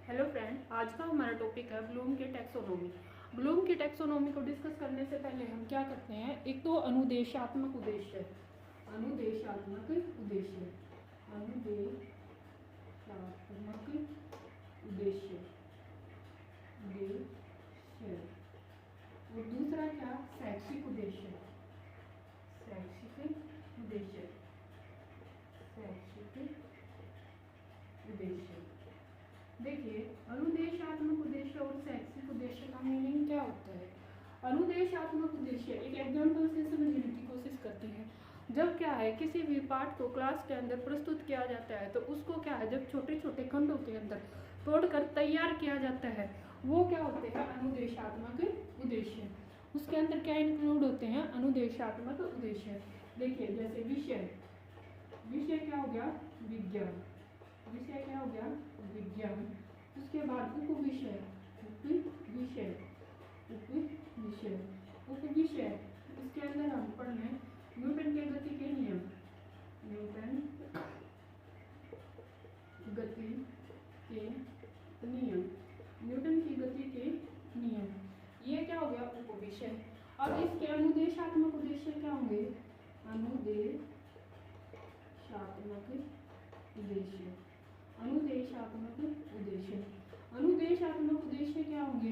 Hello friend, आज का हमारा टॉपिक है ब्लूम की टैक्सोनॉमी। ब्लूम की टैक्सोनॉमी को डिस्कस करने से पहले हम क्या करते हैं, एक तो अनुदेशात्मक उद्देश्य, अनुदेशात्मक उद्देश्य, अनुदेशात्मक उद्देश्य, उद्देश्य, और दूसरा क्या, शैक्षिक उद्देश्य, शैक्षिक उद्देश्य, शैक्षिक उद्देश्य। देखिए, अनुदेशात्मक उद्देश्य और शैक्षिक उद्देश्य का मीनिंग क्या होता है। अनुदेशात्मक उद्देश्य एक एग्जाम्पल से समझने की कोशिश करते हैं। जब क्या है, किसी भी पाठ को क्लास के अंदर प्रस्तुत किया जाता है तो उसको क्या है, जब छोटे छोटे खंडों के अंदर तोड़कर तैयार किया जाता है, वो क्या होते हैं, अनुदेशात्मक उद्देश्य। उसके अंदर क्या इंक्लूड होते हैं, अनुदेशात्मक उद्देश्य। देखिए, जैसे विषय, विषय क्या हो गया, विज्ञान, विषय क्या हो गया, विज्ञान। उसके बाद उपविषय, उपविषय, उपविषय, उपविषय। इसके अंदर हम पढ़ लें न्यूटन के गति के नियम, न्यूटन गति के नियम, न्यूटन की गति के नियम। ये क्या हो गया, उपविषय। अब इसके अनुदेशात्मक उद्देश्य क्या होंगे, अनुदेशात्मक उद्देश्य, अनुदेशात्मक उद्देश्य। अनुदेशात्मक उद्देश्य क्या होंगे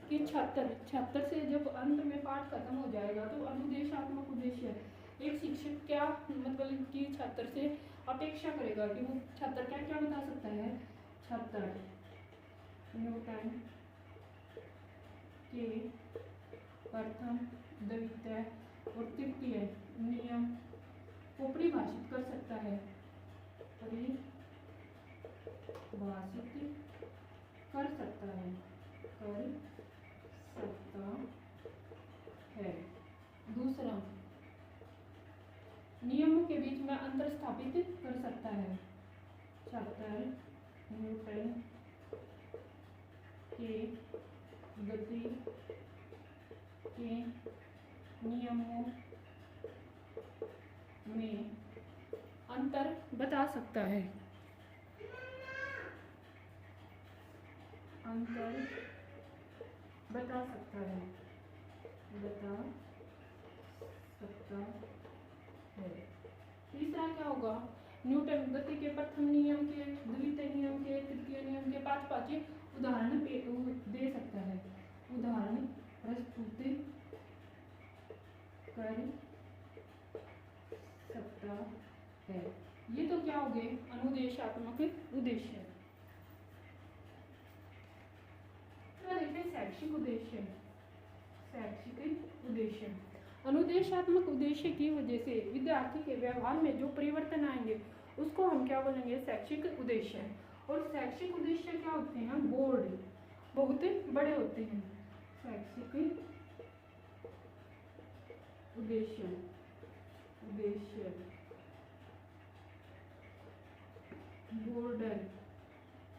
कि छात्र से जब अंत में पाठ खत्म हो जाएगा तो अनुदेशात्मक उद्देश्य, एक शिक्षक क्या मतलब कि छात्र से अपेक्षा करेगा कि वो छात्र क्या क्या बता सकता है, छात्र न्यूटन के प्रथम, द्वितीय और तृतीय नियम को परिभाषित कर सकता है, परिभाषित कर सकता है, कर सकता है। दूसरा, नियमों के बीच में अंतर स्थापित कर सकता है, छात्र न्यूटन के गति के नियमों में अंतर बता सकता है, अंतर बता सकता है, बता सकता है। तीसरा क्या होगा, न्यूटन गति के प्रथम नियम के, द्वितीय नियम के, तृतीय नियम के पांच उदाहरण दे सकता है, उदाहरण प्रस्तुत कर सकता है। ये तो क्या हो गए, अनुदेशात्मक उद्देश्य। देखिए, शैक्षिक उद्देश्य, शैक्षिक उद्देश्य। अनुदेशात्मक उद्देश्य की वजह से विद्यार्थी के व्यवहार में जो परिवर्तन आएंगे उसको हम क्या बोलेंगे, शैक्षिक उद्देश्य। और शैक्षिक उद्देश्य क्या होते हैं, बोर्ड, बहुत बड़े होते हैं। शैक्षिक उद्देश्य, उद्देश्य बोर्डर,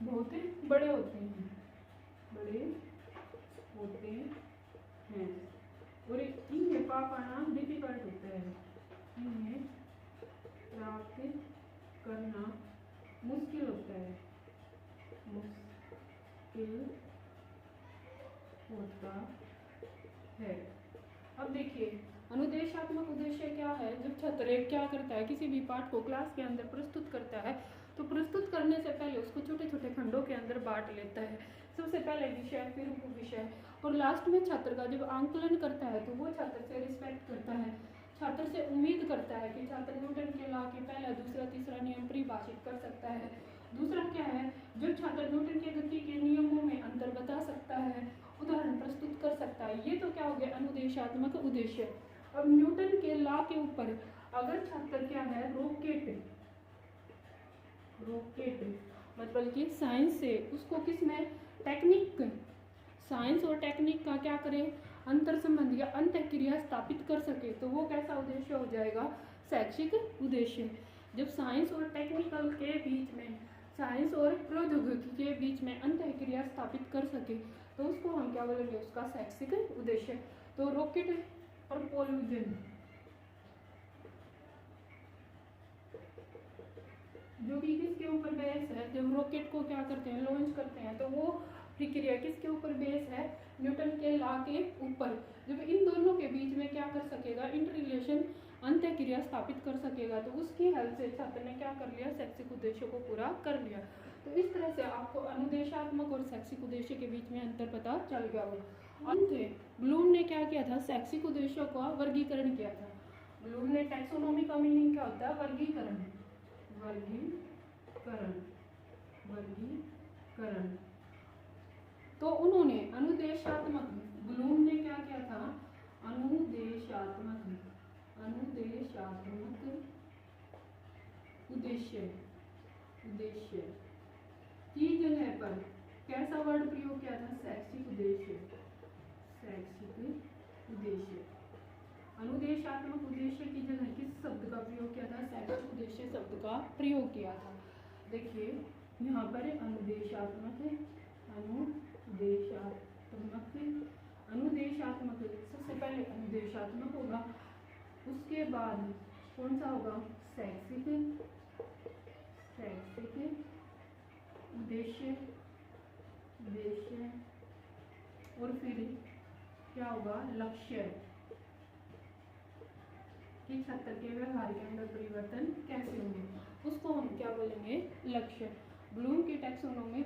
बहुत बड़े होते हैं, बड़े होते हैं और इन्हें पाना डिफिकल्ट होता है, इन्हें प्राप्त करना मुश्किल होता है, मुश्किल होता है। अब देखिए, अनुदेशात्मक उद्देश्य क्या है, जब छात्र क्या करता है, किसी भी पाठ को क्लास के अंदर प्रस्तुत करता है तो प्रस्तुत करने से पहले उसको छोटे छोटे खंडों के अंदर बांट लेता है। सबसे पहले विषय, फिर उपविषय, और लास्ट में छात्र का जब आंकलन करता है तो वो छात्र से रिस्पेक्ट करता है, छात्र से उम्मीद करता है कि छात्र न्यूटन के लॉ के पहला, दूसरा, तीसरा नियम परिभाषित कर सकता है। दूसरा क्या है, जो छात्र न्यूटन के गति के नियमों में अंतर बता सकता है, उदाहरण प्रस्तुत कर सकता है। ये तो क्या हो गया, अनुदेशात्मक उद्देश्य। अब न्यूटन के लॉ के ऊपर अगर छात्र क्या है, रॉकेट, रॉकेट मतलब कि साइंस से उसको किसमें, टेक्निक, साइंस और टेक्निक का क्या करें, अंतर संबंध या अंतःक्रिया स्थापित कर सके, तो वो कैसा उद्देश्य हो जाएगा, शैक्षिक उद्देश्य। जब साइंस और टेक्निकल के बीच में, साइंस और प्रौद्योगिकी के बीच में अंतःक्रिया स्थापित कर सके तो उसको हम क्या बोलेंगे, उसका शैक्षिक उद्देश्य। तो रॉकेट और पोलविजन, जो कि किसके ऊपर बेस है, जब रॉकेट को क्या करते हैं, लॉन्च करते हैं, तो वो प्रक्रिया किसके ऊपर बेस है, न्यूटन के लॉ के ऊपर। जब इन दोनों के बीच में क्या कर सकेगा, इंटर रिलेशन अंतः क्रिया स्थापित कर सकेगा, तो उसकी हेल्प से छात्र ने क्या कर लिया, शैक्षिक उद्देश्यों को पूरा कर लिया। तो इस तरह से आपको अनुदेशात्मक और शैक्षिक उद्देश्य के बीच में अंतर पता चल गया होगा। अंत ब्लूम ने क्या किया था, शैक्षिक उद्देश्यों का वर्गीकरण किया था। ब्लूम ने टैक्सोनॉमी का मीनिंग क्या होता है, वर्गीकरण, वर्गीकरण, वर्गीकरण। तो उन्होंने अनुदेशात्मक, ब्लूम ने क्या किया था, अनुदेशात्मक उद्देश्य की जगह पर कैसा वर्ड प्रयोग किया था, शैक्षिक उद्देश्य, अनुदेशात्मक उद्देश्य की जगह किस शब्द का प्रयोग किया था, शैक्षिक उद्देश्य शब्द का प्रयोग किया था। देखिए यहाँ पर अनुदेशात्मक, सबसे पहले अनुदेशात्मक होगा, उसके बाद कौन सा होगा, शैक्षिक उद्देश्य, और फिर क्या होगा, लक्ष्य, कि छात्र के व्यवहार के अंदर परिवर्तन कैसे होंगे, उसको हम क्या बोलेंगे, लक्ष्य। ब्लूम की टैक्सोनॉमी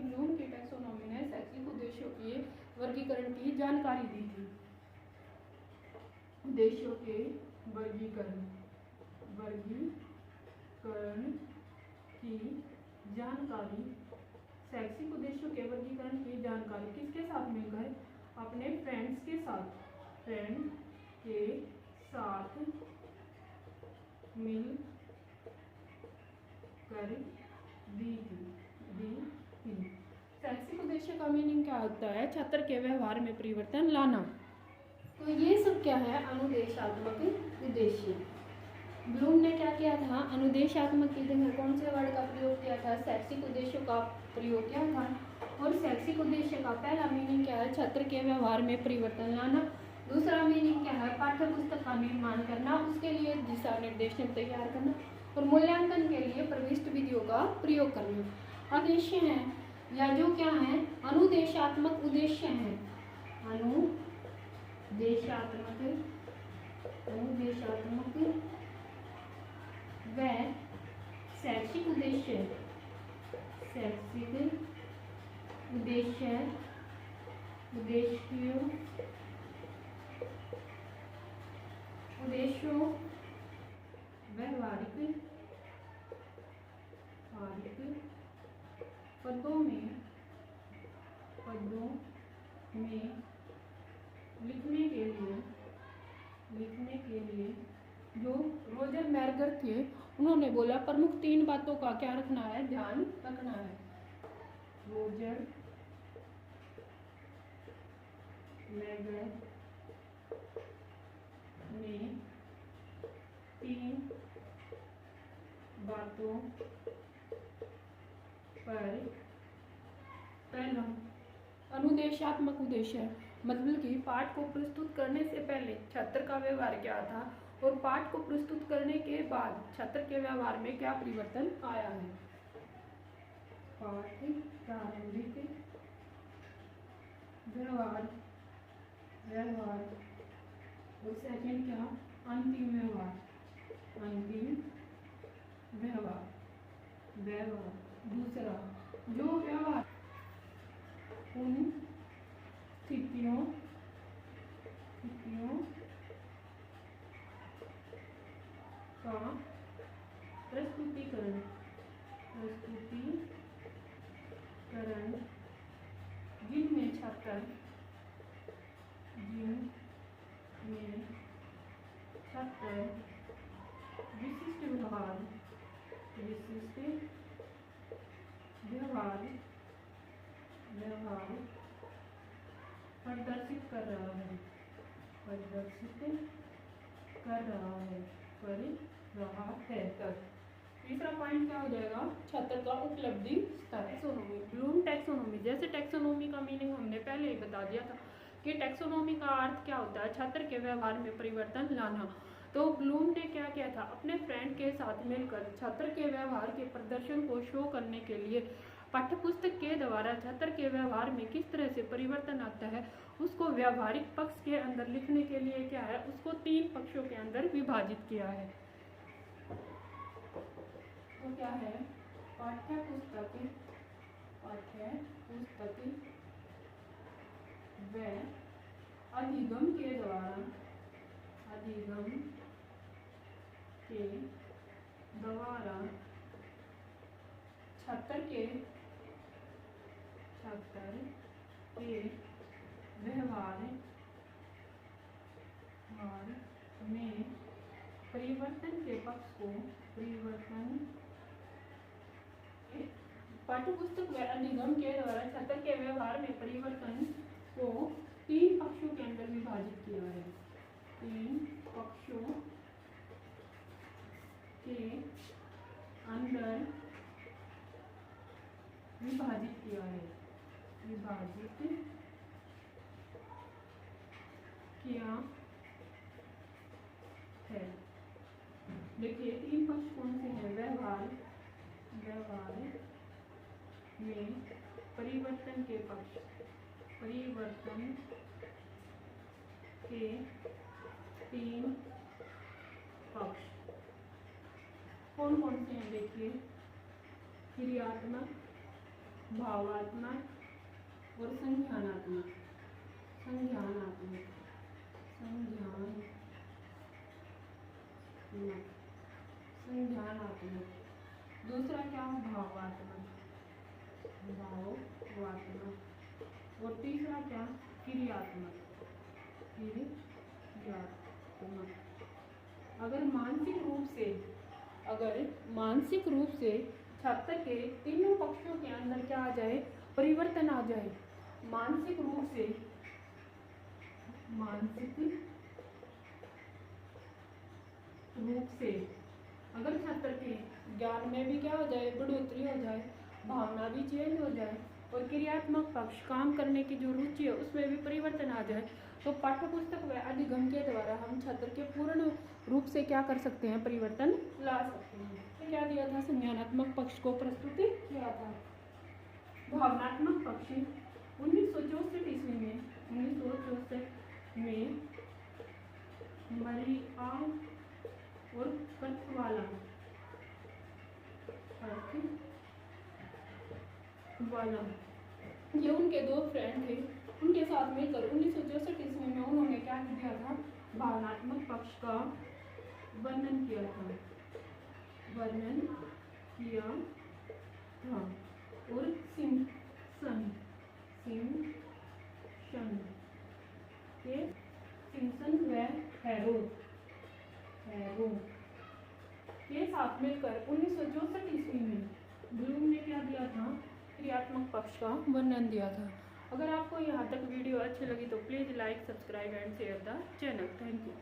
ने शैक्षिक उद्देश्यों के वर्गीकरण की जानकारी दी थी। उद्देश्यों के वर्गीकरण की जानकारी, शैक्षिक उद्देश्यों के वर्गीकरण की जानकारी किसके साथ मिलकर, अपने फ्रेंड्स के साथ मिल कर दी थी। शैक्षिक उद्देश्य का मीनिंग क्या होता है, छात्र के व्यवहार में परिवर्तन लाना। तो ये सब क्या है, अनुदेशात्मक उद्देश्य। ब्लूम ने क्या किया था, अनुदेशात्मक की जगह कौन से वर्ड का प्रयोग किया था, शैक्षिक उद्देश्यों का प्रयोग किया था। और शैक्षिक उद्देश्य का पहला मीनिंग क्या है, छात्र के व्यवहार में परिवर्तन लाना। दूसरा मीनिंग क्या है, पाठ्य पुस्तक का निर्माण करना, उसके लिए दिशा निर्देश तैयार करना, और मूल्यांकन के लिए प्रविष्ट विधियों का प्रयोग करना। उद्देश्य है या जो क्या है, अनुदेशात्मक उद्देश्य है, अनुदेशात्मक व शैक्षिक उद्देश्यों व्यवहारिक पदों में लिखने के लिए जो रोजर मैगर थे, उन्होंने बोला प्रमुख 3 बातों का क्या रखना है, ध्यान रखना है। रोजर मैगर ने 3 बातों पर, पहला अनुदेशात्मक उद्देश्य, मतलब कि पाठ को प्रस्तुत करने से पहले छात्र का व्यवहार क्या था, और पाठ को प्रस्तुत करने के बाद छात्र के व्यवहार में क्या परिवर्तन आया है। पाठ प्रारंभिक व्यवहार, और सेकंड क्या, अंतिम व्यवहार। दूसरा, जो व्यवहार उन स्थितियों का प्रस्तुतिकरण जिनमें छात्र विशिष्ट व्यवहार प्रदर्शित कर रहा है। तक तीसरा पॉइंट क्या हो जाएगा, छात्र का उपलब्धि टैक्सोनॉमी। ब्लूम टैक्सोनॉमी, जैसे टैक्सोनॉमी का मीनिंग हमने पहले ही बता दिया था कि टैक्सोनॉमी का अर्थ क्या होता है, छात्र के व्यवहार में परिवर्तन लाना। तो ब्लूम ने क्या किया था, अपने फ्रेंड के साथ मिलकर छात्र के व्यवहार के प्रदर्शन को शो करने के लिए पाठ्यपुस्तक के द्वारा छात्र के व्यवहार में किस तरह से परिवर्तन आता है उसको व्यवहारिक पक्ष के अंदर लिखने के लिए क्या है, उसको 3 पक्षों के अंदर विभाजित किया है। तो क्या है, पाठ्यपुस्तक व अधिगम के द्वारा छात्र के व्यवहार में परिवर्तन के पक्ष को पाठ्यपुस्तक व अधिगम के द्वारा छात्र के व्यवहार में परिवर्तन को 3 पक्षों के अंदर विभाजित किया है। 3 पक्षों के अंदर विभाजित किया है। देखिए 3 पक्ष कौन से हैं, व्यवहार में परिवर्तन के 3 पक्ष कौन कौन से हैं, देखिए क्रियात्मक, भावात्मक और संज्ञानात्मक। दूसरा क्या, भावात्मक और तीसरा क्या, क्रियात्मक। अगर मानसिक रूप से छात्र के तीनों पक्षों के अंदर क्या आ जाए, परिवर्तन आ जाए, मानसिक रूप से अगर छात्र के ज्ञान में भी क्या हो जाए, बढ़ोतरी हो जाए, भावना भी चेंज हो जाए और क्रियात्मक पक्ष काम करने की जो रुचि है उसमें भी परिवर्तन आ जाए, तो पाठ्यपुस्तक व अधिगम के द्वारा हम छात्र के पूर्ण रूप से क्या कर सकते हैं, परिवर्तन ला सकते हैं। तो क्या दिया था, संज्ञानात्मक पक्ष को प्रस्तुति किया था। भावनात्मक पक्ष 1964 ईस्वी में मरिया और कथवाला ये उनके 2 फ्रेंड थे, उनके साथ मिलकर 1964 ईस्वी में उन्होंने क्या किया था, भावनात्मक पक्ष का वर्णन किया था और सिम्पसन व हैरो के साथ मिलकर 1964 ईस्वी में ब्लूम ने क्या दिया था, क्रियात्मक पक्ष का वर्णन दिया था। अगर आपको यहाँ तक वीडियो अच्छी लगी तो please like, subscribe and share the channel. Thank you.